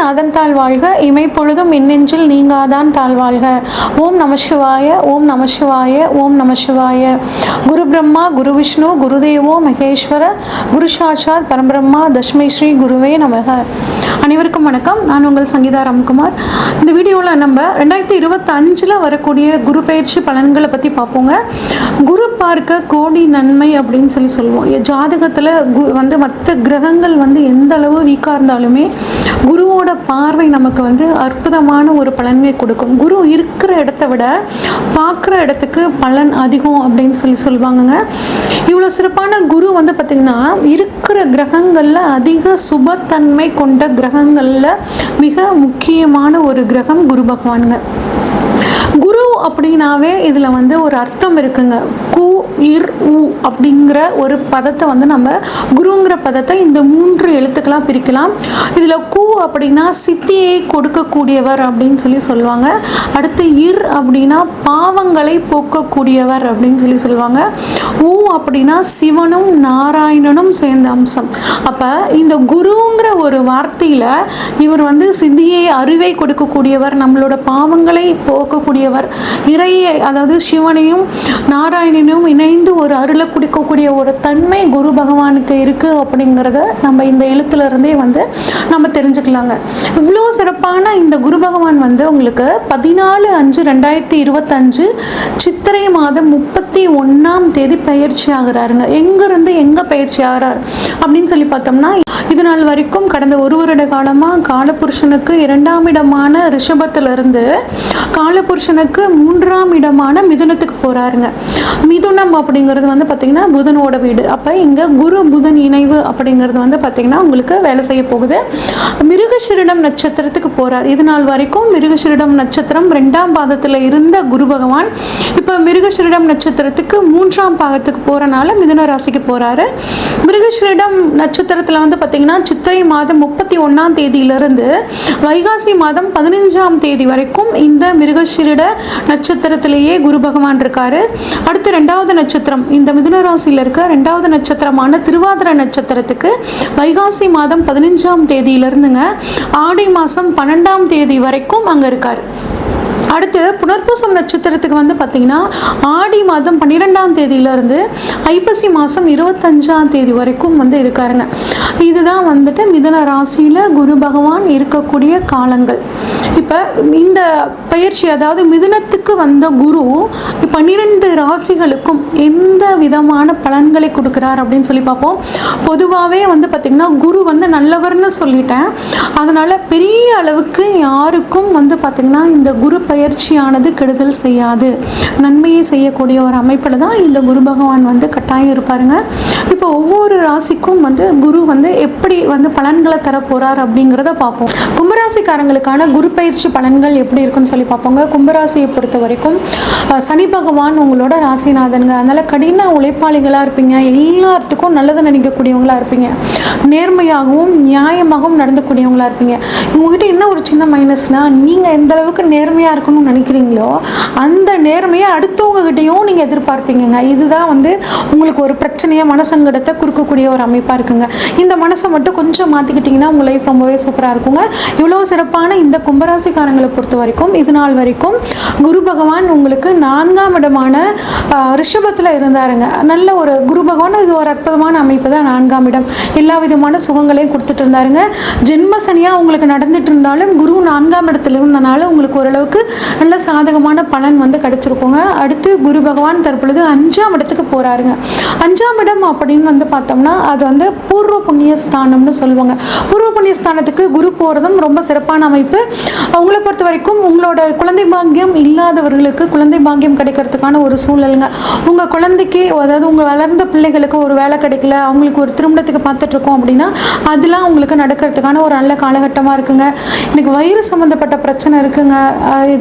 அதன் தாழ் வாழ்க, இமைப்பொழுதும் மின்னெஞ்சில் நீங்காதான் தாழ்வாழ்க. ஓம் நம சிவாய, ஓம் நம சிவாய, ஓம் நம சிவாய. குரு பிரம்மா குரு விஷ்ணு குருதேவோ மகேஸ்வர, குரு சாட்சாத் பரம்பிரம்மா தஸ்மை ஸ்ரீ குருவே நமக. அனைவருக்கும் வணக்கம். நான் உங்கள் சங்கீதா ராம்குமார். இந்த வீடியோவில் நம்ம 2025 வரக்கூடிய குரு பயிற்சி பலன்களை பற்றி பார்ப்போங்க. குரு பார்க்க கோடி நன்மை அப்படின்னு சொல்லுவோம். ஜாதகத்தில் மற்ற கிரகங்கள் எந்த அளவு வீக்காக இருந்தாலுமே குருவோட பார்வை நமக்கு அற்புதமான ஒரு பலன்களை கொடுக்கும். குரு இருக்கிற இடத்த விட பார்க்குற இடத்துக்கு பலன் அதிகம் அப்படின்னு சொல்லுவாங்கங்க. இவ்வளோ சிறப்பான குரு பார்த்திங்கன்னா இருக்கிற கிரகங்களில் அதிக சுபத்தன்மை கொண்ட கிரகங்களில் மிக முக்கியமான ஒரு கிரகம் குரு பகவானுங்க. குரு அப்படின்னாவே இதில் ஒரு அர்த்தம் இருக்குங்க. கு இர் உ அப்படிங்கிற ஒரு பதத்தை நம்ம குருங்கிற பதத்தை இந்த 3 எழுத்துக்களாக பிரிக்கலாம். இதில் கு அப்படின்னா சித்தியை கொடுக்கக்கூடியவர் அப்படின்னு சொல்லுவாங்க. அடுத்து இர் அப்படின்னா பாவங்களை போக்கக்கூடியவர் அப்படின்னு சொல்லுவாங்க. உ அப்படின்னா சிவனும் நாராயணனும் சேர்ந்த அம்சம். அப்போ இந்த குருங்கிற ஒரு வார்த்தையில் இவர் சித்தியை அறிவை கொடுக்கக்கூடியவர், நம்மளோட பாவங்களை போக்கக்கூடியவர், இறையை அதாவது சிவனையும் நாராயணனையும் இணைந்து ஒரு அருளை கொடுக்கக்கூடிய ஒரு தன்மை குரு பகவானுக்கு இருக்குது அப்படிங்கிறத நம்ம இந்த எழுத்துலேருந்தே நம்ம தெரிஞ்சுக்கலாங்க. இவ்வளோ சிறப்பான இந்த குரு பகவான் உங்களுக்கு 14/5/2025 சித்திரை மாதம் 31ஆம் தேதி பயிற்சி ஆகிறாருங்க. எங்கேருந்து எங்கே பயிற்சி ஆகிறார் அப்படின்னு பார்த்தோம்னா, இது நாள் வரைக்கும் கடந்த 1 வருட காலமாக காலபுருஷனுக்கு 2ஆம் இடமான ரிஷபத்திலிருந்து காலபுருஷனுக்கு 3ஆம் இடமான மிதுனத்துக்கு போகிறாருங்க. மிதுனம் அப்படிங்கிறது பார்த்திங்கன்னா புதனோட வீடு. அப்போ இங்கே குரு புதன் இணைவு அப்படிங்கிறது பார்த்திங்கன்னா உங்களுக்கு வேலை செய்ய போகுது. மிருகசீரிடம் நட்சத்திரத்துக்கு போகிறார். இது நாள் வரைக்கும் மிருகசீரிடம் நட்சத்திரம் 2ஆம் பாதத்தில் இருந்த குரு பகவான் இப்போ மிருகசீரிடம் நட்சத்திரத்துக்கு 3ஆம் பாகத்துக்கு போகிறனால மிதுன ராசிக்கு போகிறாரு. மிருகசீரிடம் நட்சத்திரத்தில் பார்த்திங்கன்னா சித்திரை மாதம் 31ஆம் தேதியிலிருந்து வைகாசி மாதம் 15ஆம் தேதி வரைக்கும் இந்த மிருகசீரிட நட்சத்திரத்திலேயே குரு பகவான் இருக்காரு. அடுத்து 2வது நட்சத்திரம், இந்த மிதுன ராசியில் இருக்க 2வது நட்சத்திரமான திருவாதிரை நட்சத்திரத்துக்கு வைகாசி மாதம் 15ஆம் தேதியிலிருந்துங்க ஆடி மாதம் 12ஆம் தேதி வரைக்கும் அங்கே இருக்கார். அடுத்து புனர்பூசம் நட்சத்திரத்துக்கு பார்த்தீங்கன்னா ஆடி மாதம் 12ஆம் தேதியிலிருந்து ஐப்பசி மாதம் 25ஆம் தேதி வரைக்கும் இருக்காருங்க. இதுதான் மிதுன ராசியில் குரு பகவான் இருக்கக்கூடிய காலங்கள். இப்போ இந்த பயிற்சி அதாவது மிதுனத்துக்கு வந்த குரு 12 ராசிகளுக்கும் எந்த விதமான பலன்களை கொடுக்குறார் அப்படின்னு பார்ப்போம். பொதுவாகவே பார்த்திங்கன்னா குரு நல்லவர்னு சொல்லிட்டேன். அதனால் பெரிய அளவுக்கு யாருக்கும் பார்த்திங்கன்னா இந்த குரு பயிற்சியானது கெடுதல் செய்யாது, நன்மையை செய்யக்கூடிய ஒரு அமைப்பில் தான் இந்த குரு பகவான் கட்டாயம் இருப்பாருங்க. இப்போ ஒவ்வொரு ராசிக்கும் குரு எப்படி பலன்களை தர போகிறார் அப்படிங்கிறத பார்ப்போம். கும்பராசிக்காரங்களுக்கான குரு பயிற்சி பலன்கள் எப்படி இருக்குன்னு பார்ப்போங்க. கும்பராசியை பொறுத்த வரைக்கும் சனி பகவான் உங்களோட ராசிநாதனுங்க. அதனால் கடின உழைப்பாளிகளாக இருப்பீங்க, எல்லாத்துக்கும் நல்லது நினைக்கக்கூடியவங்களாக இருப்பீங்க, நேர்மையாகவும் நியாயமாகவும் நடந்தக்கூடியவங்களாக இருப்பீங்க. உங்ககிட்ட என்ன ஒரு சின்ன மைனஸ்னால், நீங்கள் எந்த அளவுக்கு நேர்மையாக இருக்கணும்னு நினைக்கிறீங்களோ அந்த நேர்மையை அடுத்தவங்ககிட்டையும் நீங்கள் எதிர்பார்ப்பீங்க. இதுதான் உங்களுக்கு ஒரு பிரச்சனையை மனசங்கடத்தை குறுக்கக்கூடிய ஒரு அமைப்பாக இருக்குங்க. இந்த மனசை மட்டும் கொஞ்சம் மாற்றிக்கிட்டிங்கன்னா உங்கள் லைஃப் ரொம்பவே சூப்பராக இருக்குங்க. இவ்வளோ சிறப்பான இந்த கும்பராசிக்காரங்களை பொறுத்த வரைக்கும் இது நாள் வரைக்கும் குரு பகவான் உங்களுக்கு 4ஆம் இடமான ரிஷபத்தில் இருந்தாருங்க. நல்ல ஒரு குரு பகவான் இது ஒரு அற்புதமான அமைப்பு தான். 4ஆம் இடம் எல்லா விதமான சுகங்களையும் கொடுத்துட்டு இருந்தாருங்க. ஜென்ம சனியாக உங்களுக்கு நடந்துட்டு இருந்தாலும் குரு 4ஆம் இடத்துல இருந்தனால உங்களுக்கு ஓரளவுக்கு நல்ல சாதகமான பலன் கிடைச்சிருக்கோங்க. அடுத்து குரு பகவான் தற்பொழுது 5ஆம் இடத்துக்கு போகிறாருங்க. 5ஆம் இடம் அப்படின்னு பார்த்தோம்னா அது பூர்வ புண்ணிய ஸ்தானம்னு சொல்லுவாங்க. பூர்வ புண்ணிய ஸ்தானத்துக்கு குரு போகிறதும் ரொம்ப சிறப்பான அமைப்பு. அவங்கள பொறுத்த வரைக்கும் உங்களோட குழந்தை பாக்கியம் இல்லாதவர்களுக்கு குழந்தை பாக்கியம் கிடைக்கிறதுக்கான ஒரு சூழலுங்க. உங்கள் குழந்தைக்கு அதாவது உங்கள் வளர்ந்த பிள்ளைகளுக்கு ஒரு வேலை கிடைக்கல, அவங்களுக்கு ஒரு திருமணத்துக்கு பார்த்துட்ருக்கோம் அப்படின்னா அதெல்லாம் உங்களுக்கு நடக்கிறதுக்கான ஒரு நல்ல காலகட்டமாக இருக்குங்க. எனக்கு வயிறு சம்மந்தப்பட்ட பிரச்சனை இருக்குங்க,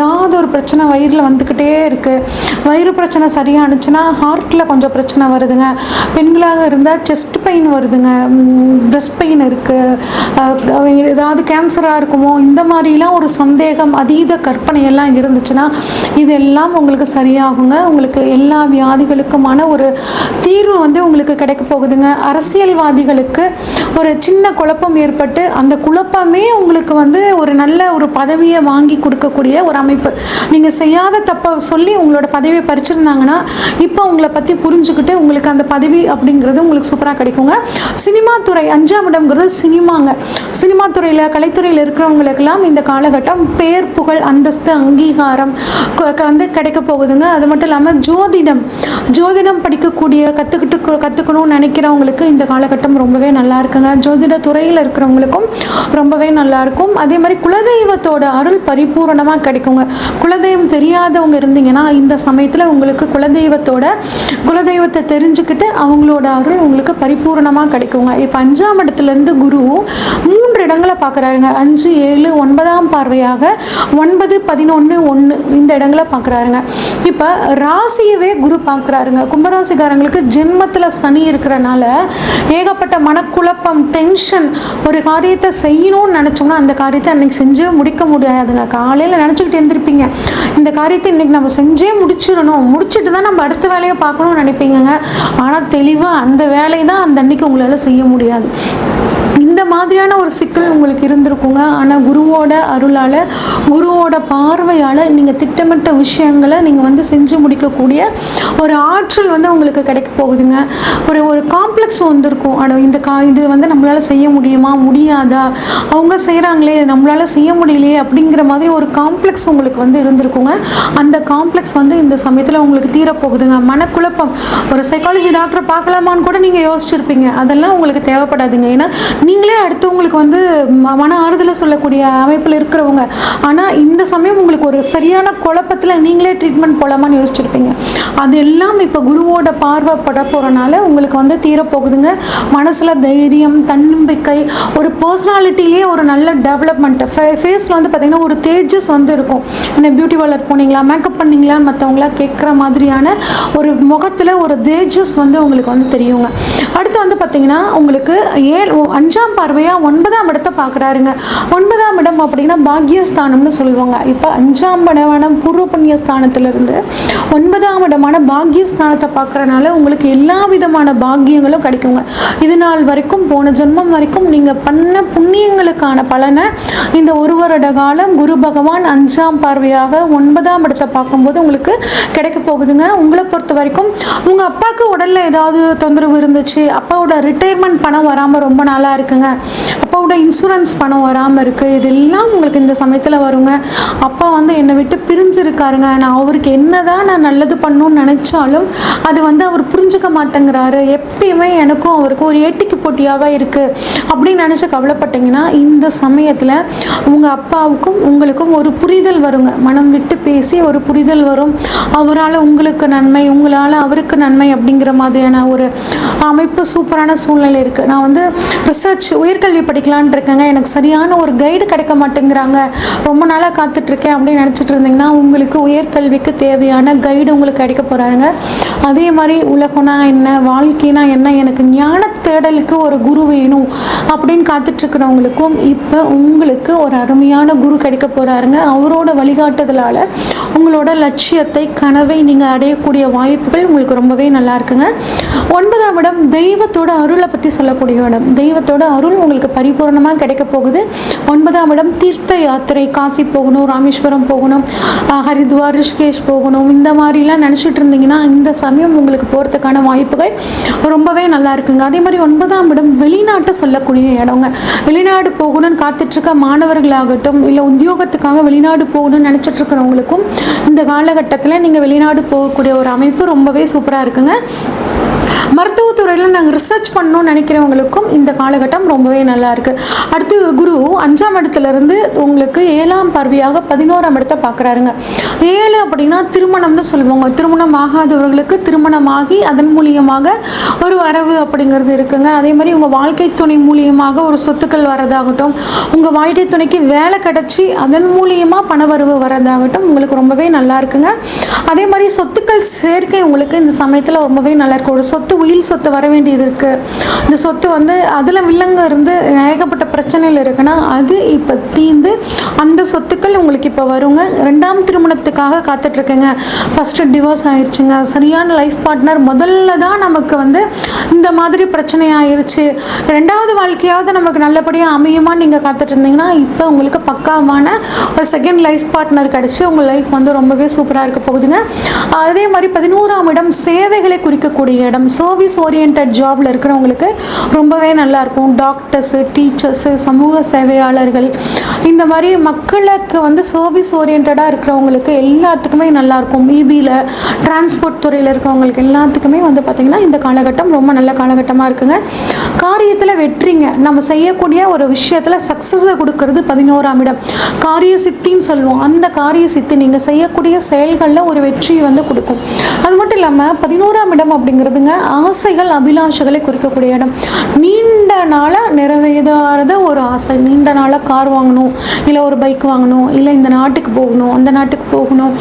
ஏதாவது ஒரு பிரச்சனை வயிறில் வந்துக்கிட்டே இருக்குது. வயிறு பிரச்சனை சரியானுச்சுன்னா ஹார்ட்டில் கொஞ்சம் பிரச்சனை வருதுங்க. பெண்களாக இருந்தால் செஸ்ட் பெயின் வருதுங்க, பிரஸ்ட் பெயின் இருக்குது, ஏதாவது கேன்சராக இருக்குமோ இந்த மாதிரிலாம் ஒரு சந்தேகம், அதீத கற்பனையெல்லாம் இருந்துச்சுன்னா இதெல்லாம் உங்களுக்கு சரியாகுங்க. உங்களுக்கு எல்லா வியாதிகளுக்குமான ஒரு தீர்வு வந்து உங்களுக்கு கிடைக்க போகுதுங்க. அரசியல்வாதிகளுக்கு ஒரு சின்ன குழப்பம் ஏற்பட்டு அந்த குழப்பமே உங்களுக்கு வந்து ஒரு நல்ல ஒரு பதவியை வாங்கி கொடுக்கக்கூடிய ஒரு அமைப்பு. நீங்கள் செய்யாத தப்பை சொல்லி உங்களோட பதவியை பறிச்சிருந்தாங்கன்னா இப்போ உங்களை பற்றி புரிஞ்சுக்கிட்டு உங்களுக்கு அந்த பதவி அப்படிங்கிறது உங்களுக்கு சூப்பராக கிடைக்குங்க. சினிமா துறை 5ஆம் இடம்ங்கிறது சினிமாங்க. சினிமா துறையில் கலைத்துறையில் இருக்கிறவங்களுக்கெல்லாம் இந்த காலகட்டம் பேர் புகழ் அந்தஸ்து அங்கீகாரம் வந்து கிடைக்க போகுதுங்க. அது மட்டும் இல்லாமல் ஜோதிடம் படிக்கக்கூடிய கற்றுக்கணும்னு நினைக்கிறவங்களுக்கு இந்த காலகட்டம் ரொம்பவே நல்லா இருக்குங்க. ஜோதிட துறையில் இருக்கிறவங்களுக்கும் ரொம்பவே நல்லா இருக்கும். அதே மாதிரி குலதெய்வத்தோட அருள் பரிபூரணமாக கிடைக்குங்க. குலதெய்வம் தெரியாதவங்க இருந்தீங்கன்னா இந்த சமயத்தில் உங்களுக்கு குலதெய்வத்தை தெரிஞ்சுக்கிட்டு அவங்களோட அருள் உங்களுக்கு பரிபூரணமாக கிடைக்குங்க. இப்போ 5ஆம் இடத்துலேருந்து குரு 3 இடங்களை பார்க்குறாருங்க. 5, 7, 9ஆம் பார்வையாக 9, 11, 1 இந்த இடங்களை பார்க்குறாருங்க. இப்போ ராசியவே குரு பார்க்குறாருங்க. கும்பராசிக்காரங்களுக்கு ஜென்மத்தில் சனி இருக்கிறனால ஏகப்பட்ட மனக்குழப்பம், டென்ஷன். ஒரு காரியத்தை செய்யணும்னு நினச்சோம்னா அந்த காரியத்தை அன்றைக்கி செஞ்சே முடிக்க முடியாதுங்க. காலையில் நினச்சிக்கிட்டு எழுந்திருப்பீங்க, இந்த காரியத்தை இன்றைக்கி நம்ம செஞ்சே முடிச்சுட்டு தான் நம்ம அடுத்த வேலையை பார்க்கணும்னு நினைப்பீங்க. ஆனால் தெளிவாக அந்த வேலை தான் அந்த அன்னைக்கு உங்களால் செய்ய முடியாது. இந்த மாதிரியான ஒரு சிக்கல் உங்களுக்கு இருந்திருக்குங்க. ஆனால் குருவோட அருளால், குருவோட பார்வையால் நீங்கள் திட்டமிட்ட விஷயங்களை நீங்கள் வந்து செஞ்சு முடிக்கக்கூடிய ஒரு ஆற்றல் வந்து உங்களுக்கு கிடைக்க போகுதுங்க. ஒரு காம்ப்ளெக்ஸ் வந்திருக்கும். ஆனால் இது வந்து நம்மளால் செய்ய முடியுமா முடியாதா, அவங்க செய்கிறாங்களே நம்மளால் செய்ய முடியலையே அப்படிங்கிற மாதிரி ஒரு காம்ப்ளெக்ஸ் உங்களுக்கு வந்து இருந்திருக்குங்க. அந்த காம்ப்ளெக்ஸ் வந்து இந்த சமயத்தில் உங்களுக்கு தீரப்போகுதுங்க. மனக்குழப்பம், ஒரு சைக்காலஜி டாக்டரை பார்க்கலாமான்னு கூட நீங்கள் யோசிச்சிருப்பீங்க. அதெல்லாம் உங்களுக்கு தேவைப்படாதுங்க. ஏன்னா நீங்களே அடுத்தவங்களுக்கு வந்து மன ஆறுதலை சொல்லக்கூடிய அமைப்பில் இருக்கிறவங்க. ஆனால் இந்த சமயம் உங்களுக்கு ஒரு சரியான குழப்பத்தில் நீங்களே ட்ரீட்மெண்ட் போகலாமான்னு யோசிச்சிருப்பீங்க. அதெல்லாம் இப்போ குருவோட பார்வைப்பட போகிறனால உங்களுக்கு வந்து தீரப்போகுதுங்க. மனசில் தைரியம், தன்னம்பிக்கை, ஒரு பர்சனாலிட்டிலேயே ஒரு நல்ல டெவலப்மெண்ட். ஃபேஸில் வந்து பார்த்திங்கன்னா ஒரு தேஜஸ் வந்து இருக்கும். என்ன பியூட்டி பார்லர் போனீங்களா, மேக்கப் பண்ணிங்களான்னு மற்றவங்களா கேட்குற மாதிரியான ஒரு முகத்தில் ஒரு தேஜஸ் வந்து உங்களுக்கு வந்து தெரியுங்க. அடுத்து வந்து பார்த்திங்கன்னா உங்களுக்கு 5ஆம் பார்வையாக 9ஆம் இடத்தை பார்க்குறாருங்க. 9ஆம் இடம் அப்படின்னா பாக்யஸ்தானம்னு சொல்லுவாங்க. இப்போ 5ஆம் இடமான பூர்வ புண்ணிய ஸ்தானத்திலிருந்து 9ஆம் இடமான பாக்யஸ்தானத்தை பார்க்குறனால உங்களுக்கு எல்லா விதமான பாக்கியங்களும் கிடைக்குங்க. இது நாள் வரைக்கும், போன ஜென்மம் வரைக்கும் நீங்கள் பண்ண புண்ணியங்களுக்கான பலனை இந்த ஒரு வருட காலம் குரு பகவான் 5ஆம் பார்வையாக 9ஆம் இடத்தை பார்க்கும்போது உங்களுக்கு கிடைக்க போகுதுங்க. உங்களை பொறுத்த வரைக்கும் உங்கள் அப்பாவுக்கு உடலில் ஏதாவது தொந்தரவு இருந்துச்சு, அப்பாவோட ரிட்டையர்மெண்ட் பணம் வராமல் ரொம்ப நாளாக இருக்குங்க, அப்பாவோட இன்சூரன்ஸ் பணம் வராமல் இருக்குது, இதெல்லாம் உங்களுக்கு இந்த சமயத்தில் வருங்க. அப்பா வந்து என்னை விட்டு பிரிஞ்சிருக்காருங்க, நான் அவருக்கு என்னதான் நான் நல்லது பண்ணணும்னு நினச்சாலும் அது வந்து அவர் புரிஞ்சுக்க மாட்டேங்கிறாரு, எப்பயுமே எனக்கும் அவருக்கும் ஒரு ஏட்டிக்கு போட்டியாகவே இருக்குது அப்படின்னு நினச்சி கவலைப்பட்டீங்கன்னா இந்த சமயத்தில் உங்கள் அப்பாவுக்கும் உங்களுக்கும் ஒரு புரிதல் வருங்க. மனம் விட்டு பேசி ஒரு புரிதல் வரும். அவரால் உங்களுக்கு நன்மை, உங்களால் அவருக்கு நன்மை அப்படிங்கிற மாதிரியான ஒரு அமைப்பு, சூப்பரான சூழ்நிலை இருக்குது. நான் வந்து ரிசர்ச் உயர்கல்வி படிக்கலான் இருக்கேங்க, எனக்கு சரியான ஒரு கைடு கிடைக்க மாட்டேங்கிறாங்க, ரொம்ப நாளாக காத்துட்ருக்கேன் அப்படின்னு நினச்சிட்டு இருந்தீங்கன்னா உங்களுக்கு உயர்கல்விக்கு தேவையான கைடு உங்களுக்கு கிடைக்க போகிறாங்க. அதே மாதிரி உலகம்னா என்ன, வாழ்க்கைனா என்ன, எனக்கு ஞான தேடலுக்கு ஒரு குரு வேணும் அப்படின்னு காத்துட்ருக்கிறவங்களுக்கும் இப்போ உங்களுக்கு ஒரு அருமையான குரு கிடைக்க போகிறாருங்க. அவரோட வழிகாட்டுதலால் உங்களோட லட்சியத்தை, கனவை நீங்கள் அடையக்கூடிய வாய்ப்புகள் உங்களுக்கு ரொம்பவே நல்லா இருக்குங்க. 9ஆம் இடம் தெய்வத்தோட அருளை பற்றி சொல்லக்கூடிய இடம். தெய்வத்தோட அருள் உங்களுக்கு பரிபூர்ணமாக கிடைக்க போகுது. 9ஆம் இடம் தீர்த்த யாத்திரை, காசி போகணும், ராமேஸ்வரம் போகணும், ஹரித்வார், ரிஷிகேஷ் போகணும், இந்த மாதிரிலாம் நினச்சிட்டு இருந்தீங்கன்னா இந்த சமயம் உங்களுக்கு போகிறதுக்கான வாய்ப்புகள் ரொம்பவே நல்லா இருக்குங்க. அதே மாதிரி 9ஆம் இடம் வெளிநாட்டை சொல்லக்கூடிய இடங்க. வெளிநாடு போகணும்னு காத்துட்ருக்க மாணவர்களாகட்டும், இல்லை உத்தியோகத்துக்காக வெளிநாடு போகணும்னு நினச்சிட்டு இருக்கிறவங்களுக்கும் இந்த காலகட்டத்தில் நீங்கள் வெளிநாடு போகக்கூடிய ஒரு அமைப்பு ரொம்பவே சூப்பராக இருக்குங்க. மருத்துவத்துறை துறையில் நாங்கள் ரிசர்ச் பண்ணணும்னு நினைக்கிறவங்களுக்கும் இந்த காலகட்டம் ரொம்பவே நல்லா இருக்குது. அடுத்து குரு 5ஆம் இடத்துலேருந்து உங்களுக்கு 7ஆம் பார்வையாக 11ஆம் இடத்தை பார்க்குறாருங்க. 7 அப்படின்னா திருமணம்னு சொல்லுவாங்க. திருமணம் ஆகாதவர்களுக்கு திருமணமாகி அதன் மூலியமாக ஒரு வரவு அப்படிங்கிறது இருக்குங்க. அதே மாதிரி உங்கள் வாழ்க்கை துணை மூலியமாக ஒரு சொத்துக்கள் வரதாகட்டும், உங்கள் வாழ்க்கை துணைக்கு வேலை கிடச்சி அதன் மூலியமாக பணவரவு வரதாகட்டும் உங்களுக்கு ரொம்பவே நல்லா இருக்குங்க. அதே மாதிரி சொத்துக்கள் சேர்க்கை உங்களுக்கு இந்த சமயத்தில் ரொம்பவே நல்லா இருக்கு. ஒரு சொத்து உயில் சொத்து வர வேண்டியது இருக்குது. இந்த சொத்து வந்து அதில் வில்லங்க இருந்து ஏகப்பட்ட பிரச்சனையில் இருக்குன்னா அது இப்போ தீர்ந்து அந்த சொத்துக்கள் உங்களுக்கு இப்போ வருங்க. 2ஆம் திருமணத்துக்காக காத்துட்ருக்கேங்க. ஃபஸ்ட்டு டிவோர்ஸ் ஆயிடுச்சுங்க, சரியான லைஃப் பார்ட்னர் முதல்ல தான் நமக்கு வந்து இந்த மாதிரி பிரச்சனை ஆயிடுச்சு, 2வது வாழ்க்கையாவது நமக்கு நல்லபடியாக அமையுமா நீங்கள் காத்துட்டு இருந்தீங்கன்னா இப்போ உங்களுக்கு பக்காவான ஒரு செகண்ட் லைஃப் பார்ட்னர் கிடச்சி உங்கள் லைஃப் வந்து ரொம்பவே சூப்பராக இருக்க போகுதுங்க. அதே மாதிரி 11ஆம் இடம் சேவைகளை குறிக்கக்கூடிய இடம். சர்வீஸ் ஓரியன்ட் ஜாபில் இருக்கிறவங்களுக்கு ரொம்பவே நல்லாயிருக்கும். டாக்டர்ஸு, டீச்சர்ஸு, சமூக சேவையாளர்கள், இந்த மாதிரி மக்களுக்கு வந்து சர்வீஸ் ஓரியன்டாக இருக்கிறவங்களுக்கு எல்லாத்துக்குமே நல்லாயிருக்கும். இபியில் டிரான்ஸ்போர்ட் துறையில் இருக்கிறவங்களுக்கு எல்லாத்துக்குமே வந்து பார்த்திங்கன்னா இந்த காலகட்டம் ரொம்ப நல்ல காலகட்டமாக இருக்குங்க. காரியத்தில் வெற்றிங்க. நம்ம செய்யக்கூடிய ஒரு விஷயத்தில் சக்ஸஸை கொடுக்கறது 11ஆம் இடம். காரிய சித்தின்னு சொல்லுவோம். அந்த காரிய சித்தி நீங்கள் செய்யக்கூடிய செயல்களில் ஒரு வெற்றியை வந்து கொடுக்கும். அது மட்டும் இல்லாமல் 11ஆம் இடம் அப்படிங்கிறதுங்க ஆசைகள் அபிலாஷைகளை குறிக்கக்கூடிய இடம். நீண்ட நாளாக நிறைவேறாத ஒரு ஆசை, நீண்ட நாளாக கார் வாங்கணும், இல்லை ஒரு பைக் வாங்கணும், இல்லை இந்த நாட்டுக்கு போகணும், அந்த நாட்டுக்கு போகணும்,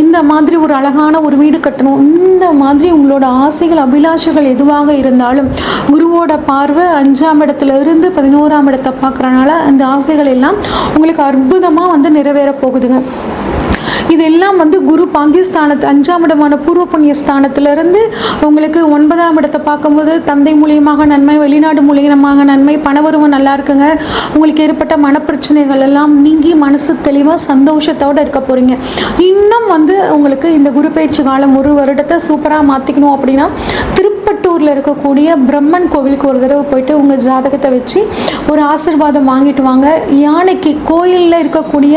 இந்த மாதிரி ஒரு அழகான ஒரு வீடு கட்டணும், இந்த மாதிரி உங்களோட ஆசைகள் அபிலாஷைகள் எதுவாக இருந்தாலும் குருவோட பார்வை 5ஆம் இடத்துல இருந்து 11ஆம் இடத்தை பார்க்குறனால அந்த ஆசைகள் எல்லாம் உங்களுக்கு அற்புதமாக வந்து நிறைவேற போகுதுங்க. இதெல்லாம் வந்து குரு பாகிஸ்தானத்து 5ஆம் இடமான பூர்வ புண்ணிய ஸ்தானத்திலிருந்து உங்களுக்கு 9ஆம் இடத்தை பார்க்கும்போது தந்தை மூலியமாக நன்மை, வெளிநாடு மூலியமாக நன்மை, பணவரவு நல்லா இருக்குங்க. உங்களுக்கு ஏற்பட்ட மனப்பிரச்சனைகள் எல்லாம் நீங்கி மனசு தெளிவாக சந்தோஷத்தோடு இருக்க போகிறீங்க. இன்னும் வந்து உங்களுக்கு இந்த குரு பயிற்சி காலம் 1 வருடத்தை சூப்பராக மாற்றிக்கணும் அப்படின்னா திருப்பட்டூரில் இருக்கக்கூடிய பிரம்மன் கோவிலுக்கு ஒரு தடவை போயிட்டு உங்கள் ஜாதகத்தை வச்சு ஒரு ஆசீர்வாதம் வாங்கிட்டு வாங்க. யானைக்கு கோயிலில் இருக்கக்கூடிய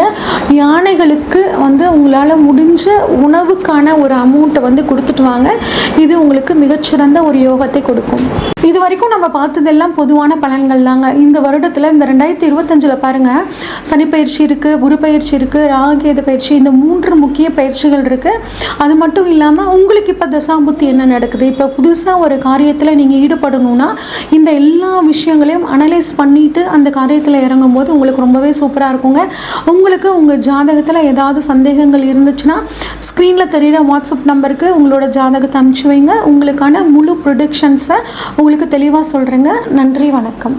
யானைகளுக்கு வந்து உங்களால் முடிஞ்ச உணவுக்கான ஒரு அமௌண்ட்டை வந்து கொடுத்துட்டு வாங்க. இது உங்களுக்கு மிகச்சிறந்த ஒரு யோகத்தை கொடுக்கும். இது வரைக்கும் நம்ம பார்த்ததெல்லாம் பொதுவான பலன்கள் தாங்க. இந்த வருடத்தில் இந்த 2025 பாருங்கள், சனி பயிற்சி இருக்குது, குரு பயிற்சி இருக்குது, ராகேது பயிற்சி, இந்த 3 முக்கிய பயிற்சிகள் இருக்குது. அது மட்டும் இல்லாமல் உங்களுக்கு இப்போ தசாபுத்தி என்ன நடக்குது, இப்போ புதுசாக ஒரு காரியத்தில் நீங்கள் ஈடுபடணும்னா இந்த எல்லா விஷயங்களையும் அனலைஸ் பண்ணிவிட்டு அந்த காரியத்தில் இறங்கும் போது உங்களுக்கு ரொம்பவே சூப்பராக இருக்குங்க. உங்களுக்கு உங்கள் ஜாதகத்தில் ஏதாவது சந்தேகங்கள் இருந்துச்சுன்னா ஸ்க்ரீனில் தெரிகிற வாட்ஸ்அப் நம்பருக்கு உங்களோட ஜாதகத்தை அனுப்பிச்சு வைங்க. உங்களுக்கான முழு ப்ரொடிக்ஷன்ஸை உங்களுக்கு தெளிவாக சொல்கிறேங்க. நன்றி, வணக்கம்.